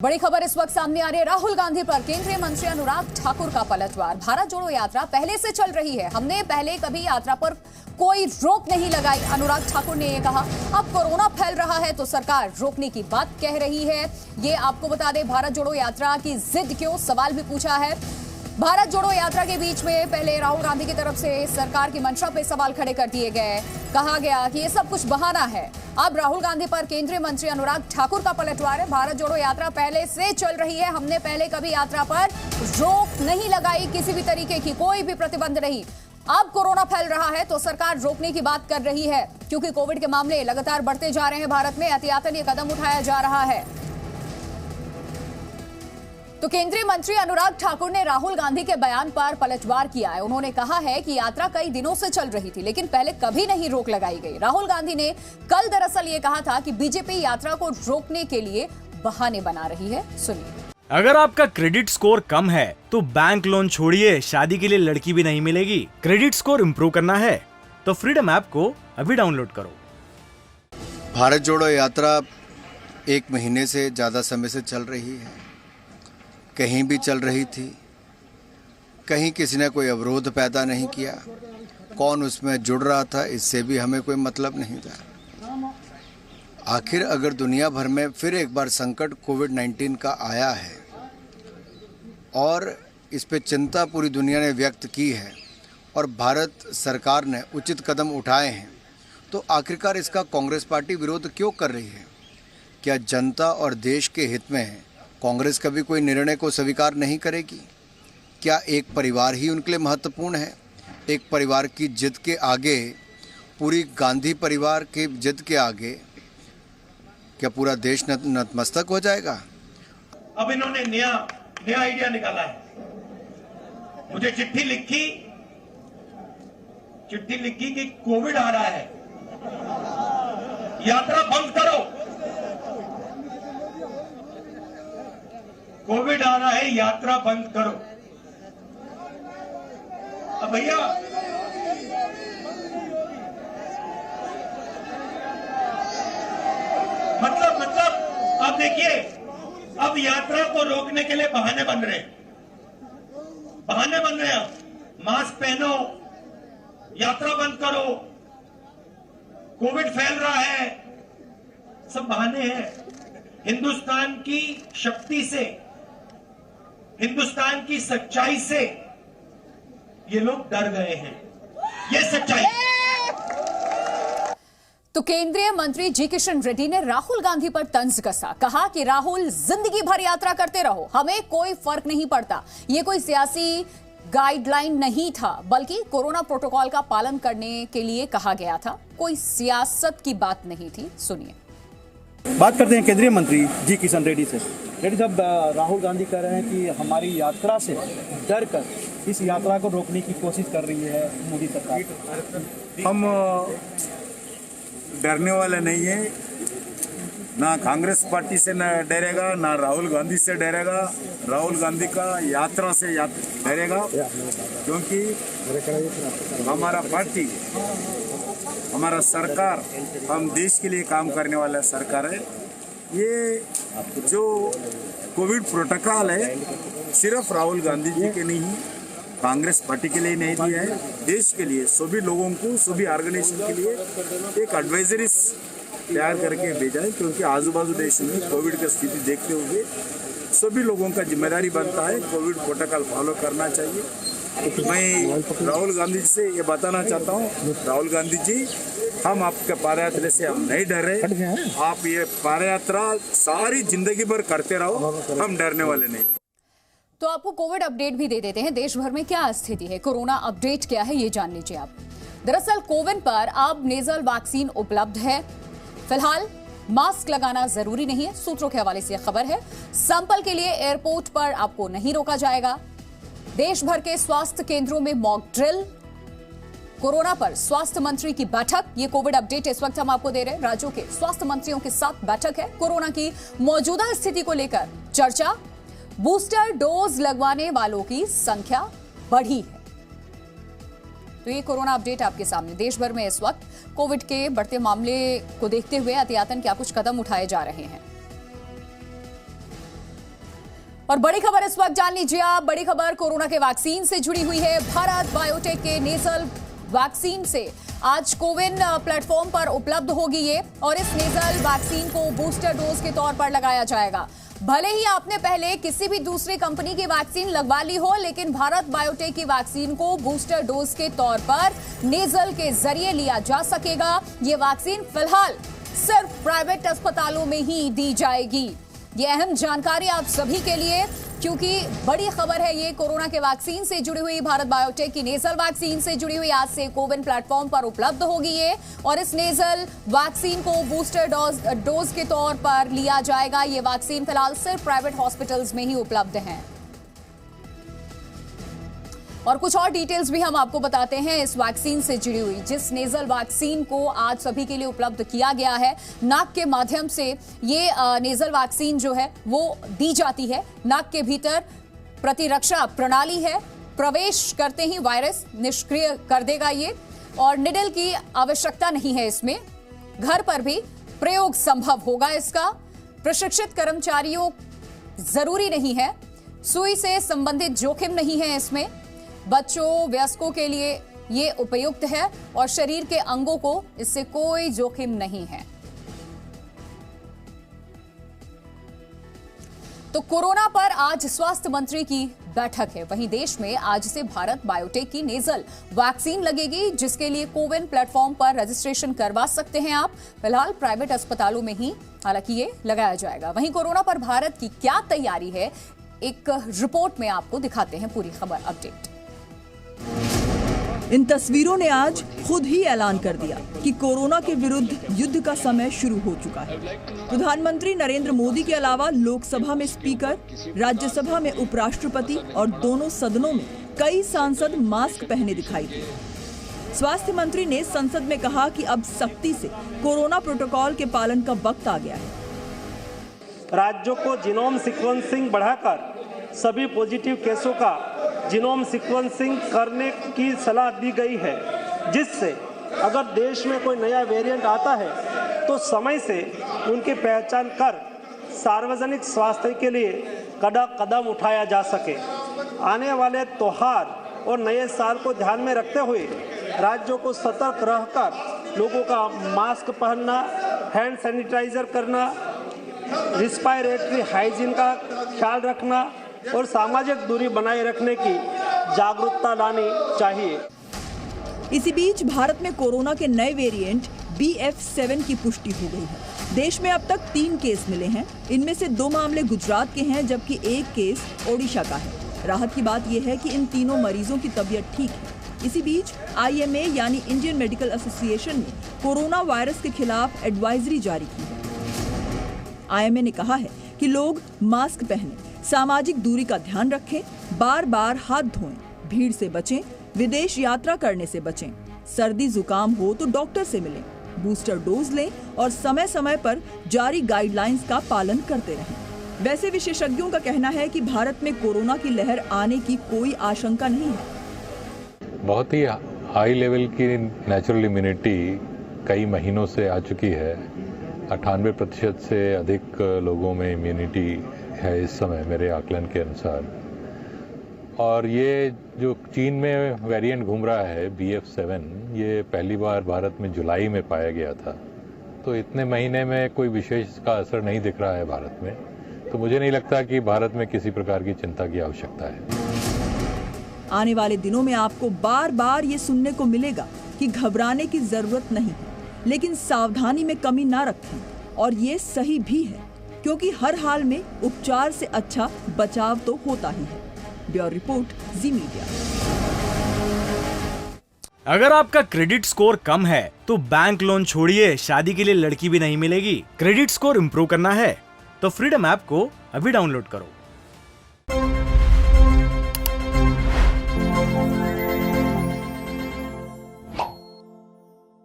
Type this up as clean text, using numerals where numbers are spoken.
बड़ी खबर इस वक्त सामने आ रही है। राहुल गांधी पर केंद्रीय मंत्री अनुराग ठाकुर का पलटवार। भारत जोड़ो यात्रा पहले से चल रही है, हमने पहले कभी यात्रा पर कोई रोक नहीं लगाई, अनुराग ठाकुर ने ये कहा। अब कोरोना फैल रहा है तो सरकार रोकने की बात कह रही है। ये आपको बता दें, भारत जोड़ो यात्रा की जिद क्यों, सवाल भी पूछा है। भारत जोड़ो यात्रा के बीच में पहले राहुल गांधी की तरफ से सरकार की मंशा पे सवाल खड़े कर दिए गए। कहा गया कि ये सब कुछ बहाना है। अब राहुल गांधी पर केंद्रीय मंत्री अनुराग ठाकुर का पलटवार है। भारत जोड़ो यात्रा पहले से चल रही है, हमने पहले कभी यात्रा पर रोक नहीं लगाई, किसी भी तरीके की कोई भी प्रतिबंध नहीं। अब कोरोना फैल रहा है तो सरकार रोकने की बात कर रही है, क्योंकि कोविड के मामले लगातार बढ़ते जा रहे हैं। भारत में एहतियातन ये कदम उठाया जा रहा है। तो केंद्रीय मंत्री अनुराग ठाकुर ने राहुल गांधी के बयान पर पलटवार किया है। उन्होंने कहा है कि यात्रा कई दिनों से चल रही थी, लेकिन पहले कभी नहीं रोक लगाई गई। राहुल गांधी ने कल दरअसल ये कहा था कि बीजेपी यात्रा को रोकने के लिए बहाने बना रही है। सुनिए। अगर आपका क्रेडिट स्कोर कम है तो बैंक लोन छोड़िए, शादी के लिए लड़की भी नहीं मिलेगी। क्रेडिट स्कोर इम्प्रूव करना है तो फ्रीडम ऐप को अभी डाउनलोड करो। भारत जोड़ो यात्रा 1 महीने से ज़्यादा समय से चल रही है। कहीं भी चल रही थी, कहीं किसी ने कोई अवरोध पैदा नहीं किया। कौन उसमें जुड़ रहा था इससे भी हमें कोई मतलब नहीं था। आखिर अगर दुनिया भर में फिर एक बार संकट कोविड-19 का आया है और इस पे चिंता पूरी दुनिया ने व्यक्त की है और भारत सरकार ने उचित कदम उठाए हैं, तो आखिरकार इसका कांग्रेस पार्टी विरोध क्यों कर रही है? क्या जनता और देश के हित में कांग्रेस कभी कोई निर्णय को स्वीकार नहीं करेगी? क्या एक परिवार ही उनके लिए महत्वपूर्ण है? एक परिवार की जिद के आगे, पूरी गांधी परिवार के जिद के आगे क्या पूरा देश नतमस्तक हो जाएगा? अब इन्होंने नया आइडिया निकाला है। मुझे चिट्ठी लिखी कि कोविड आ रहा है, यात्रा बंद करो। कोविड आ रहा है, यात्रा बंद करो। अब भैया मतलब अब देखिए, अब यात्रा को रोकने के लिए बहाने बन रहे हैं। अब मास्क पहनो, यात्रा बंद करो, कोविड फैल रहा है, सब बहाने हैं। हिंदुस्तान की शक्ति से, हिंदुस्तान की सच्चाई से ये लोग डर गए हैं। ये सच्चाई। तो केंद्रीय मंत्री जी किशन रेड्डी ने राहुल गांधी पर तंज कसा। कहा कि राहुल जिंदगी भर यात्रा करते रहो, हमें कोई फर्क नहीं पड़ता। ये कोई सियासी गाइडलाइन नहीं था, बल्कि कोरोना प्रोटोकॉल का पालन करने के लिए कहा गया था। कोई सियासत की बात नहीं थी। सुनिए। बात करते हैं केंद्रीय मंत्री जी किशन रेड्डी से। रेड्डी साहब, राहुल गांधी कह रहे हैं कि हमारी यात्रा से डर कर इस यात्रा को रोकने की कोशिश कर रही है मोदी सरकार। हम डरने वाले नहीं है, ना कांग्रेस पार्टी से न डरेगा, ना राहुल गांधी से डरेगा। राहुल गांधी का यात्रा से डरेगा, क्योंकि हमारा पार्टी, हमारा सरकार, हम देश के लिए काम करने वाला सरकार है। ये जो कोविड प्रोटोकॉल है सिर्फ राहुल गांधी जी के नहीं, कांग्रेस पार्टी के लिए नहीं दिया है, देश के लिए सभी लोगों को, सभी ऑर्गेनाइजेशन के लिए एक एडवाइजरी तैयार करके भेजा है। क्योंकि आजू बाजू देश में कोविड की स्थिति देखते हुए सभी लोगों का जिम्मेदारी बनता है कोविड प्रोटोकॉल फॉलो करना चाहिए। मैं राहुल गांधी जी से ये बताना चाहता हूँ, राहुल गांधी जी, हम आपके पादयात्रा से हम नहीं डर रहे। आप ये पादयात्रा सारी जिंदगी भर करते रहो, हम डरने वाले नहीं। तो आपको कोविड अपडेट भी दे देते हैं। देश भर में क्या स्थिति है, कोरोना अपडेट क्या है, ये जान लीजिए आप। दरअसल कोविन पर अब नेजल वैक्सीन उपलब्ध है। फिलहाल मास्क लगाना जरूरी नहीं है, सूत्रों के हवाले से खबर है। सैंपल के लिए एयरपोर्ट पर आपको नहीं रोका जाएगा। देश भर के स्वास्थ्य केंद्रों में मॉक ड्रिल। कोरोना पर स्वास्थ्य मंत्री की बैठक। ये कोविड अपडेट इस वक्त हम आपको दे रहे हैं। राज्यों के स्वास्थ्य मंत्रियों के साथ बैठक है। कोरोना की मौजूदा स्थिति को लेकर चर्चा। बूस्टर डोज लगवाने वालों की संख्या बढ़ी है। तो ये कोरोना अपडेट आपके सामने। देश भर में इस वक्त कोविड के बढ़ते मामले को देखते हुए एहतियातन क्या कुछ कदम उठाए जा रहे हैं। और बड़ी खबर इस वक्त जान लीजिए आप। बड़ी खबर कोरोना के वैक्सीन से जुड़ी हुई है। भारत बायोटेक के नेजल वैक्सीन से आज कोविन प्लेटफॉर्म पर उपलब्ध होगी ये, और इस नेजल वैक्सीन को बूस्टर डोज के तौर पर लगाया जाएगा। भले ही आपने पहले किसी भी दूसरी कंपनी की वैक्सीन लगवा ली हो, लेकिन भारत बायोटेक की वैक्सीन को बूस्टर डोज के तौर पर नेजल के जरिए लिया जा सकेगा। ये वैक्सीन फिलहाल सिर्फ प्राइवेट अस्पतालों में ही दी जाएगी। ये अहम जानकारी आप सभी के लिए, क्योंकि बड़ी खबर है ये कोरोना के वैक्सीन से जुड़ी हुई। भारत बायोटेक की नेजल वैक्सीन से जुड़ी हुई आज से कोविन प्लेटफॉर्म पर उपलब्ध होगी ये, और इस नेजल वैक्सीन को बूस्टर डोज के तौर पर लिया जाएगा। ये वैक्सीन फिलहाल सिर्फ प्राइवेट हॉस्पिटल्स में ही उपलब्ध है। और कुछ और डिटेल्स भी हम आपको बताते हैं इस वैक्सीन से जुड़ी हुई। जिस नेजल वैक्सीन को आज सभी के लिए उपलब्ध किया गया है, नाक के माध्यम से ये नेजल वैक्सीन जो है वो दी जाती है। नाक के भीतर प्रतिरक्षा प्रणाली है, प्रवेश करते ही वायरस निष्क्रिय कर देगा ये, और निडल की आवश्यकता नहीं है इसमें। घर पर भी प्रयोग संभव होगा इसका। प्रशिक्षित कर्मचारियों जरूरी नहीं है। सुई से संबंधित जोखिम नहीं है इसमें। बच्चों, वयस्कों के लिए ये उपयुक्त है और शरीर के अंगों को इससे कोई जोखिम नहीं है। तो कोरोना पर आज स्वास्थ्य मंत्री की बैठक है। वहीं देश में आज से भारत बायोटेक की नेजल वैक्सीन लगेगी, जिसके लिए कोविन प्लेटफॉर्म पर रजिस्ट्रेशन करवा सकते हैं आप। फिलहाल प्राइवेट अस्पतालों में ही हालांकि ये लगाया जाएगा। वहीं कोरोना पर भारत की क्या तैयारी है, एक रिपोर्ट में आपको दिखाते हैं पूरी खबर अपडेट। इन तस्वीरों ने आज खुद ही ऐलान कर दिया कि कोरोना के विरुद्ध युद्ध का समय शुरू हो चुका है। प्रधानमंत्री नरेंद्र मोदी के अलावा लोकसभा में स्पीकर, राज्यसभा में उपराष्ट्रपति और दोनों सदनों में कई सांसद मास्क पहने दिखाई दिए। स्वास्थ्य मंत्री ने संसद में कहा कि अब सख्ती से कोरोना प्रोटोकॉल के पालन का वक्त आ गया है। राज्यों को जीनोम सीक्वेंसिंग बढ़ाकर सभी पॉजिटिव केसों का जीनोम सीक्वेंसिंग करने की सलाह दी गई है, जिससे अगर देश में कोई नया वेरिएंट आता है तो समय से उनकी पहचान कर सार्वजनिक स्वास्थ्य के लिए कड़ा कदम उठाया जा सके। आने वाले त्योहार और नए साल को ध्यान में रखते हुए राज्यों को सतर्क रहकर लोगों का मास्क पहनना, हैंड सैनिटाइजर करना, रिस्पायरेटरी हाइजीन का ख्याल रखना और सामाजिक दूरी बनाए रखने की जागरूकता लानी चाहिए। इसी बीच भारत में कोरोना के नए वेरिएंट BF7 की पुष्टि हो गई है। देश में अब तक 3 केस मिले हैं। इनमें से 2 मामले गुजरात के हैं, जबकि 1 केस ओडिशा का है। राहत की बात यह है कि इन तीनों मरीजों की तबीयत ठीक है। इसी बीच IMA यानी इंडियन मेडिकल एसोसिएशन ने कोरोना वायरस के खिलाफ एडवाइजरी जारी की है। IMA ने कहा है कि लोग मास्क पहनें, सामाजिक दूरी का ध्यान रखें, बार बार हाथ धोएं, भीड़ से बचें, विदेश यात्रा करने से बचें, सर्दी जुकाम हो तो डॉक्टर से मिलें, बूस्टर डोज लें और समय समय पर जारी गाइडलाइंस का पालन करते रहें। वैसे विशेषज्ञों का कहना है कि भारत में कोरोना की लहर आने की कोई आशंका नहीं है। बहुत ही हाई लेवल की नेचुरल इम्यूनिटी कई महीनों से आ चुकी है। 98% से अधिक लोगों में इम्यूनिटी है इस समय मेरे आकलन के अनुसार। और ये जो चीन में वेरिएंट घूम रहा है BF7, ये पहली बार भारत में जुलाई में पाया गया था। तो इतने महीने में कोई विशेष इसका असर नहीं दिख रहा है भारत में। तो मुझे नहीं लगता कि भारत में किसी प्रकार की चिंता की आवश्यकता है। आने वाले दिनों में आपको बार बार ये सुनने को मिलेगा कि घबराने की जरूरत नहीं है, लेकिन सावधानी में कमी ना रखें। और ये सही भी है, क्योंकि हर हाल में उपचार से अच्छा बचाव तो होता ही है। ब्यूरो रिपोर्ट, जी मीडिया। अगर आपका क्रेडिट स्कोर कम है तो बैंक लोन छोड़िए, शादी के लिए लड़की भी नहीं मिलेगी। क्रेडिट स्कोर इम्प्रूव करना है तो फ्रीडम ऐप को अभी डाउनलोड करो।